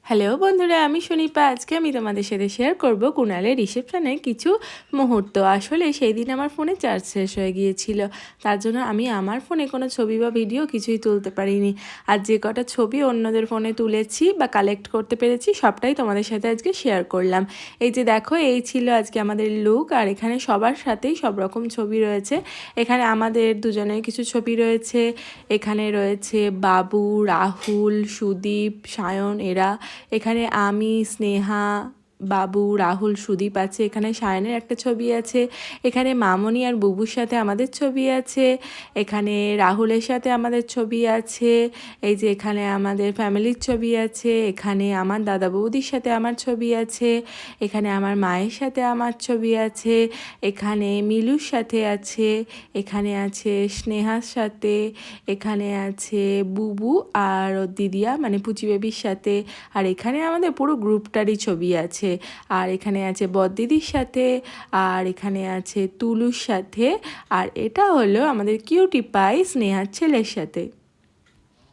Hello বন্ধুরা, আমি সুনিপা। আজকে আমি তোমাদের সাথে শেয়ার করব কুণালের রিসেপশনের কিছু মুহূর্ত। আসলে সেই দিন আমার ফোনে চার্জ শেষ হয়ে গিয়েছিল, তার জন্য আমি আমার ফোনে কোনো ছবি বা ভিডিও কিছুই তুলতে পারিনি। আর যে কটা ছবি অন্যদের ফোনে তুলেছি বা কালেক্ট করতে পেরেছি সবটাই তোমাদের সাথে আজকে শেয়ার করলাম। এই যে দেখো, এই ছিল আজকে আমাদের লুক। আর এখানে সবার সাথেই সব রকম ছবি রয়েছে। এখানে আমাদের দুজনের কিছু ছবি রয়েছে, এখানে রয়েছে বাবু, রাহুল, সুদীপ, সায়ন, এরা। এখানে আমি, স্নেহা, বাবু, রাহুল, সুদীপ আছে। এখানে সায়নের একটা ছবি আছে। এখানে মামনি আর বুবুর সাথে আমাদের ছবি আছে। এখানে রাহুলের সাথে আমাদের ছবি আছে। এই যে এখানে আমাদের ফ্যামিলির ছবি আছে। এখানে আমার দাদা বৌদির সাথে আমার ছবি আছে। এখানে আমার মায়ের সাথে আমার ছবি আছে। এখানে মিলুর সাথে আছে। এখানে আছে স্নেহার সাথে। এখানে আছে বুবু আর ওর দিদিয়া মানে পুচি বেবির সাথে। আর এখানে আমাদের পুরো গ্রুপটারই ছবি আছে। আর এখানে আছে বড়দিদির সাথে। আর এখানে আছে তুলুর সাথে। আর এটা হলো আমাদের কিউটি পাই স্নেহার ছেলের সাথে।